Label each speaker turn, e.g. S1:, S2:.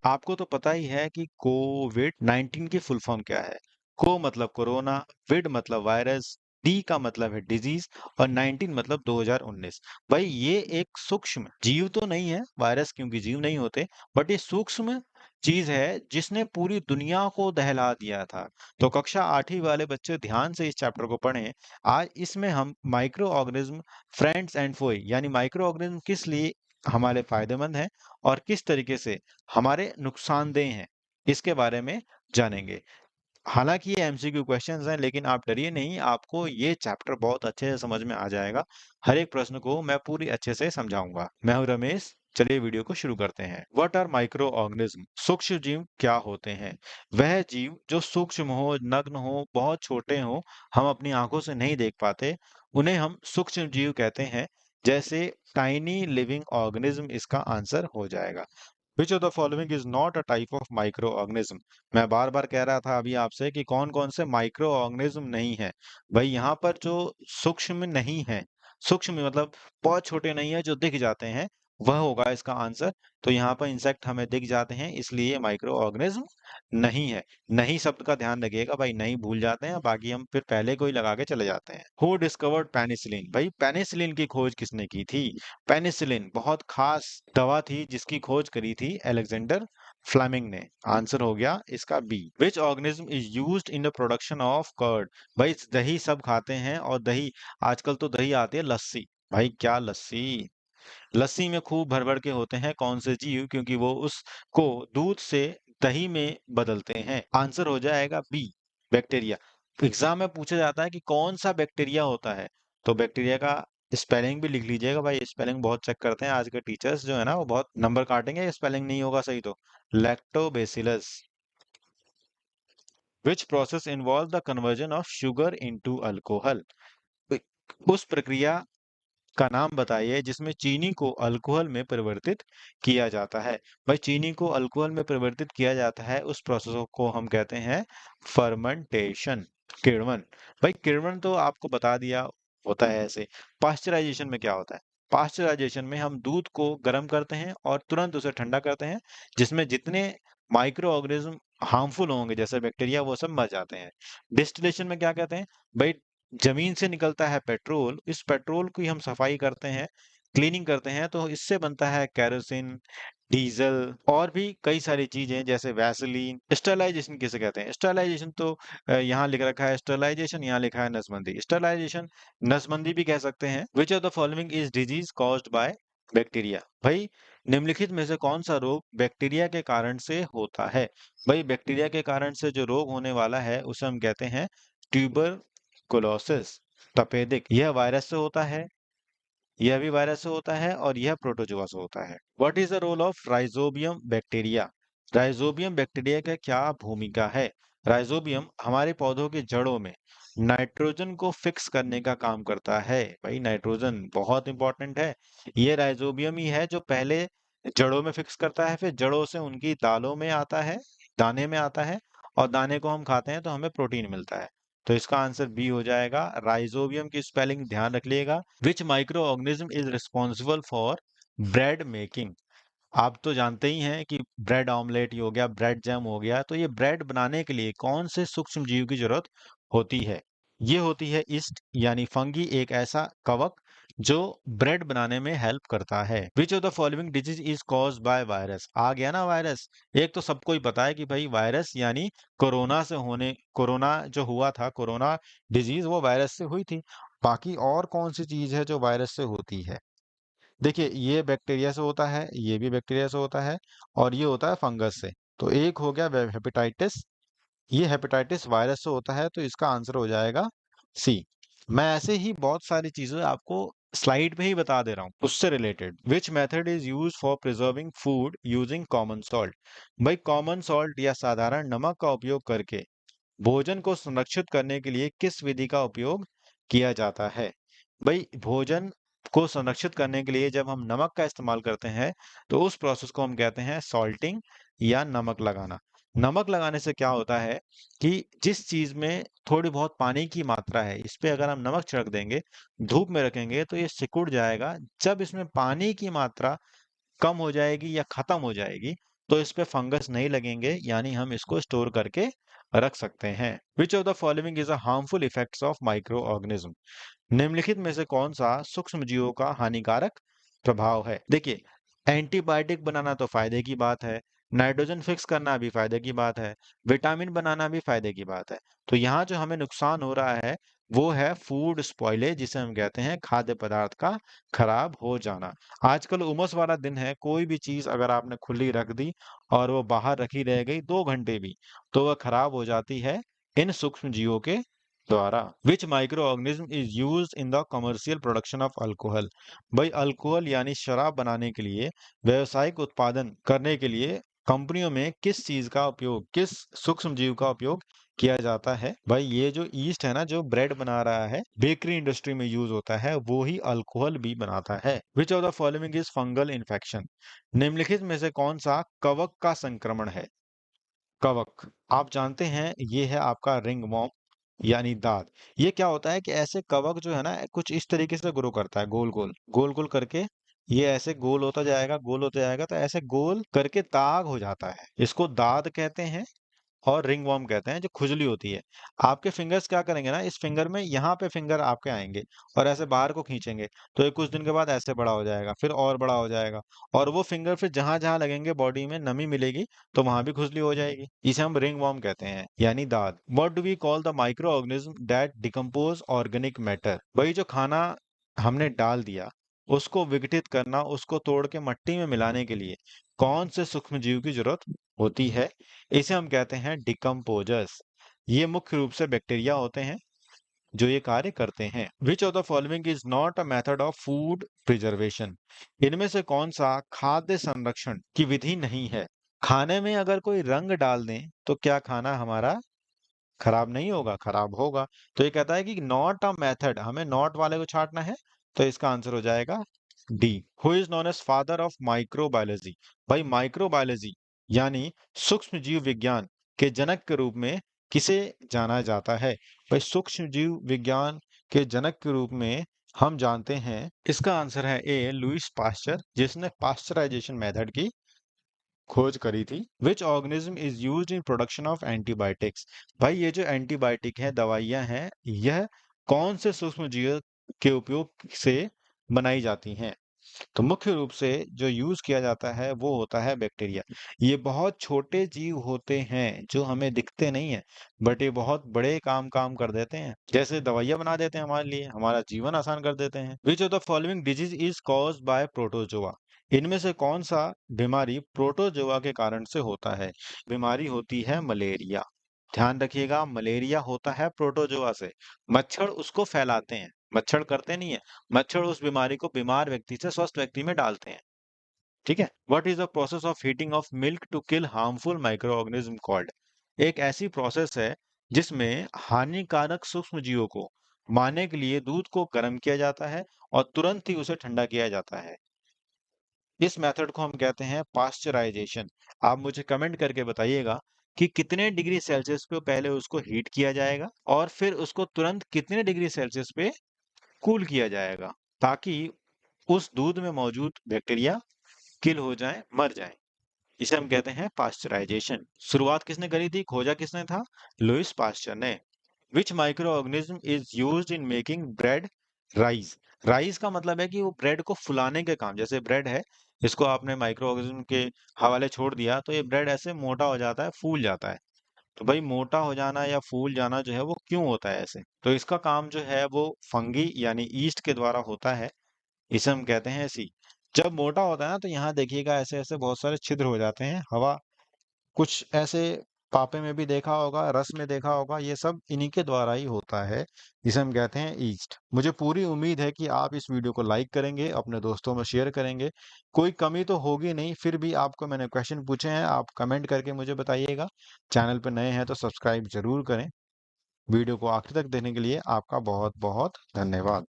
S1: आपको तो पता ही है कि कोविड 19 की फुल फॉर्म क्या है। को मतलब कोरोना, विड मतलब वायरस, डी का मतलब है डिजीज और 19 मतलब 2019। भाई ये एक सूक्ष्म जीव तो नहीं है, वायरस क्योंकि जीव नहीं होते, बट ये सूक्ष्म चीज है जिसने पूरी दुनिया को दहला दिया था। तो कक्षा 8वीं वाले बच्चे ध्यान से इस चैप्टर को पढ़ें। आज इसमें हम micro organism, friends and Foy, यानी माइक्रो ऑर्गेनिज्म किस लिए हमारे फायदेमंद हैं और किस तरीके से हमारे नुकसानदेह हैं, इसके बारे में जानेंगे। हालांकि ये एमसीक्यू क्वेश्चंस हैं, लेकिन आप डरिए नहीं, आपको ये चैप्टर बहुत अच्छे से समझ में आ जाएगा। हर एक प्रश्न को मैं पूरी अच्छे से समझाऊंगा। मैं हूं रमेश। चलिए वीडियो को शुरू करते हैं। What are microorganism? सूक्ष्म जीव क्या होते हैं? वह जीव जो सूक्ष्म हो, नग्न हो, बहुत छोटे हो, हम अपनी आंखों से नहीं देख पाते, उन्हें हम सूक्ष्म जीव कहते हैं। जैसे टाइनी लिविंग ऑर्गेनिज्म इसका आंसर हो जाएगा। विच of the following is not a type of micro organism? मैं बार बार कह रहा था अभी आपसे कि कौन कौन से माइक्रो ऑर्गेनिज्म नहीं है। भाई यहाँ पर जो सूक्ष्म नहीं है, सूक्ष्म मतलब बहुत छोटे नहीं है, जो दिख जाते हैं, वह होगा इसका आंसर। तो यहाँ पर इंसेक्ट हमें दिख जाते हैं, इसलिए माइक्रो ऑर्गेनिज्म नहीं है। नहीं शब्द का ध्यान रखिएगा भाई, नहीं भूल जाते हैं, बाकी हम फिर पहले को ही लगा के चले जाते हैं। Who discovered penicillin? भाई पेनिसिलिन की खोज किसने की थी? पेनिसिलिन बहुत खास दवा थी जिसकी खोज करी थी अलेक्जेंडर फ्लेमिंग ने। आंसर हो गया इसका B. Which organism is used in the production of curd? भाई दही सब खाते हैं, और दही आजकल तो दही आती है लस्सी। भाई क्या लस्सी! लस्सी में खूब भर भर के होते हैं कौन से जीव, क्योंकि वो उसको दूध से दही में बदलते हैं। आंसर हो जाएगा बी, बैक्टीरिया। एग्जाम में पूछा जाता है कि कौन सा बैक्टीरिया होता है, तो बैक्टीरिया का स्पेलिंग भी लिख लीजिएगा भाई, स्पेलिंग बहुत चेक करते हैं आज के टीचर्स जो है ना, वो बहुत नंबर काटेंगे स्पेलिंग नहीं होगा सही तो। Lactobacillus. Which process involve the conversion of sugar into alcohol? उस प्रक्रिया का नाम बताइए जिसमें चीनी को अल्कोहल में परिवर्तित किया जाता है। भाई चीनी को अल्कोहल में परिवर्तित किया जाता है, उस प्रोसेस को हम कहते हैं फर्मेंटेशन, किण्वन। भाई किण्वन तो आपको बता दिया होता है ऐसे। पाश्चराइजेशन में क्या होता है? पाश्चराइजेशन में हम दूध को गर्म करते हैं और तुरंत उसे ठंडा करते हैं, जिसमें जितने माइक्रो ऑर्गेनिज्म हार्मफुल होंगे जैसे बैक्टीरिया, वो सब मर जाते हैं। डिस्टिलेशन में क्या कहते हैं? भाई जमीन से निकलता है पेट्रोल, इस पेट्रोल की हम सफाई करते हैं, क्लीनिंग करते हैं, तो इससे बनता है केरोसिन, डीजल और भी कई सारी चीजें जैसे वैसलीन। स्टरलाइजेशन किसे कहते हैं? स्टरलाइजेशन तो यहाँ लिख रखा है स्टरलाइजेशन, यहाँ लिखा है नसबंदी। स्टरलाइजेशन नसबंदी भी कह सकते हैं। विच of the following is disease caused by bacteria? भाई निम्नलिखित में से कौन सा रोग बैक्टीरिया के कारण से होता है? भाई बैक्टीरिया के कारण से जो रोग होने वाला है उसे हम कहते हैं ट्यूबर कोलोसिस, तपेदिक। यह वायरस से होता है, यह भी वायरस से होता है, और यह प्रोटोजोआ से होता है। What is the role of rhizobium bacteria? Rhizobium bacteria का क्या भूमिका है? राइजोबियम हमारे पौधों की जड़ों में नाइट्रोजन को फिक्स करने का काम करता है। भाई नाइट्रोजन बहुत इंपॉर्टेंट है। ये राइजोबियम ही है जो पहले जड़ों में फिक्स करता है, फिर जड़ों से उनकी दालों में आता है, दाने में आता है, और दाने को हम खाते हैं तो हमें प्रोटीन मिलता है। तो इसका आंसर बी हो जाएगा। राइजोबियम की स्पेलिंग ध्यान रख लिएगा। Which microorganism is responsible for bread making? आप तो जानते ही हैं कि ब्रेड ऑमलेट ही हो गया, ब्रेड जैम हो गया, तो ये ब्रेड बनाने के लिए कौन से सूक्ष्म जीव की जरूरत होती है? ये होती है ईस्ट यानी फंगी, एक ऐसा कवक जो ब्रेड बनाने में हेल्प करता है। Which of the following disease is caused by virus? आ गया ना वायरस। एक तो सबको ही पता है कि भाई वायरस यानी कोरोना से होने, कोरोना जो हुआ था, कोरोना डिजीज वो वायरस से हुई थी। बाकी और कौन सी चीज है जो वायरस से होती है? देखिए ये बैक्टीरिया से होता है, ये भी बैक्टीरिया से होता है, और ये होता है फंगस से। तो एक हो गया हेपेटाइटिस, ये हेपेटाइटिस वायरस से होता है, तो इसका आंसर हो जाएगा सी। मैं ऐसे ही बहुत सारी चीजें आपको स्लाइड पे ही बता दे रहा हूँ उससे related. Which method is use for preserving food using common salt? भाई कॉमन सॉल्ट या साधारण नमक का उपयोग करके भोजन को संरक्षित करने के लिए किस विधि का उपयोग किया जाता है? भाई भोजन को संरक्षित करने के लिए जब हम नमक का इस्तेमाल करते हैं, तो उस प्रोसेस को हम कहते हैं सॉल्टिंग या नमक लगाना। नमक लगाने से क्या होता है कि जिस चीज में थोड़ी बहुत पानी की मात्रा है, इस पे अगर हम नमक छिड़क देंगे, धूप में रखेंगे, तो ये सिकुड़ जाएगा। जब इसमें पानी की मात्रा कम हो जाएगी या खत्म हो जाएगी, तो इस पे फंगस नहीं लगेंगे, यानी हम इसको स्टोर करके रख सकते हैं। विच of the following is a harmful effects of micro organism? निम्नलिखित में से कौन सा सूक्ष्म जीवों का हानिकारक प्रभाव है? देखिए, एंटीबायोटिक बनाना तो फायदे की बात है, नाइट्रोजन फिक्स करना भी फायदे की बात है, विटामिन बनाना भी फायदे की बात है। तो यहाँ जो हमें नुकसान हो रहा है वो है फूड स्पॉइलेज, जिसे हम कहते हैं खाद्य पदार्थ का खराब हो जाना। आजकल उमस वाला दिन है, कोई भी चीज अगर आपने खुली रख दी और वो बाहर रखी रह गई 2 घंटे भी, तो वह खराब हो जाती है इन सूक्ष्म जीवों के द्वारा। Which microorganism is use in the commercial production of alcohol? भाई अल्कोहल यानी शराब बनाने के लिए, व्यावसायिक उत्पादन करने के लिए कंपनियों में किस चीज का उपयोग, किस सूक्ष्म जीव का उपयोग किया जाता है? भाई ये जो ईस्ट है ना, जो ब्रेड बना रहा है, बेकरी इंडस्ट्री में यूज होता है, वो ही अल्कोहल भी बनाता है। Which of the following is fungal infection? निम्नलिखित में से कौन सा कवक का संक्रमण है? कवक, आप जानते हैं ये है आपका रिंगवॉर्म यानी दाद। ये क्या होता है कि ऐसे कवक जो है ना, कुछ इस तरीके से ग्रो करता है, गोल गोल गोल गोल करके। ये ऐसे गोल होता जाएगा, गोल होता जाएगा, तो ऐसे गोल करके दाग हो जाता है, इसको दाद कहते हैं। और रिंग वर्म कहते हैं, जो खुजली होती है। आपके फिंगर्स क्या करेंगे ना, इस फिंगर में यहाँ पे फिंगर आपके आएंगे और ऐसे बाहर को खींचेंगे, तो ये कुछ दिन के बाद ऐसे बड़ा हो जाएगा, फिर और बड़ा हो जाएगा, और वो फिंगर फिर जहां जहां लगेंगे बॉडी में नमी मिलेगी, तो वहां भी खुजली हो जाएगी। इसे हम रिंग वर्म कहते हैं, यानी दाद। What do we call the microorganism that decompose organic matter? वही जो खाना हमने डाल दिया, उसको विघटित करना, उसको तोड़ के मट्टी में मिलाने के लिए कौन से सूक्ष्म जीव की जरूरत होती है? इसे हम कहते हैं डिकम्पोजर्स। ये मुख्य रूप से बैक्टीरिया होते हैं जो ये कार्य करते हैं। विच of the following is not a method of food preservation? इनमें से कौन सा खाद्य संरक्षण की विधि नहीं है? खाने में अगर कोई रंग डाल दें तो क्या खाना हमारा खराब नहीं होगा? खराब होगा। तो ये कहता है कि नॉट अ मेथड, हमें नॉट वाले को छांटना है, तो इसका आंसर हो जाएगा D. Who is known as father of microbiology? भाई माइक्रोबायोलॉजी यानी सूक्ष्म जीव विज्ञान के जनक के रूप में किसे जाना जाता है? भाई सूक्ष्म जीव विज्ञान के जनक के रूप में हम जानते हैं, इसका आंसर है ए, लुईस पास्चर, जिसने पास्चराइजेशन मेथड की खोज करी थी। विच organism is used in production of antibiotics? भाई ये जो एंटीबायोटिक है, दवाइयां हैं, यह कौन से सूक्ष्म जीव के उपयोग से बनाई जाती हैं? तो मुख्य रूप से जो यूज किया जाता है वो होता है बैक्टीरिया। ये बहुत छोटे जीव होते हैं जो हमें दिखते नहीं है, बट ये बहुत बड़े काम काम कर देते हैं, जैसे दवाइयां बना देते हैं हमारे लिए, हमारा जीवन आसान कर देते हैं। विच of the following disease is cause by protozoa? इनमें से कौन सा बीमारी प्रोटोजोआ के कारण से होता है? बीमारी होती है मलेरिया। ध्यान रखिएगा, मलेरिया होता है प्रोटोजोआ से। मच्छर उसको फैलाते हैं, मच्छर करते नहीं है। मच्छर उस बीमारी को बीमार व्यक्ति से स्वस्थ व्यक्ति में डालते हैं। ठीक है। What is the process of heating of milk to kill harmful microorganism called? एक ऐसी प्रोसेस है जिसमें हानिकारक सूक्ष्म जीवों को मारने के लिए दूध को गर्म किया जाता है और तुरंत ही उसे ठंडा किया जाता है। इस मेथड को हम कहते हैं पास्चराइजेशन। आप मुझे कमेंट करके बताइएगा कि कितने डिग्री सेल्सियस पे पहले उसको हीट किया जाएगा और फिर उसको तुरंत कितने डिग्री सेल्सियस पे कूल किया जाएगा, ताकि उस दूध में मौजूद बैक्टीरिया किल हो जाए, मर जाए। इसे हम कहते हैं पास्चराइजेशन। शुरुआत किसने करी थी, खोजा किसने था? लुईस पास्चर ने। Which microorganism is used in making bread rise? Rise का मतलब है कि वो ब्रेड को फुलाने के काम, जैसे ब्रेड है, इसको आपने माइक्रो ऑर्गेनिज्म के हवाले छोड़ दिया तो ये ब्रेड ऐसे मोटा हो जाता है, फूल जाता है। तो भाई मोटा हो जाना या फूल जाना जो है वो क्यों होता है ऐसे? तो इसका काम जो है वो फंगी यानी ईस्ट के द्वारा होता है। इसे हम कहते हैं सी। जब मोटा होता है ना, तो यहाँ देखिएगा ऐसे ऐसे बहुत सारे छिद्र हो जाते हैं, हवा कुछ ऐसे पापे में भी देखा होगा, रस में देखा होगा, ये सब इन्हीं के द्वारा ही होता है, जिसे हम कहते हैं ईस्ट। मुझे पूरी उम्मीद है कि आप इस वीडियो को लाइक करेंगे, अपने दोस्तों में शेयर करेंगे। कोई कमी तो होगी नहीं, फिर भी आपको मैंने क्वेश्चन पूछे हैं, आप कमेंट करके मुझे बताइएगा। चैनल पर नए हैं तो सब्सक्राइब जरूर करें। वीडियो को आखिर तक देखने के लिए आपका बहुत बहुत धन्यवाद।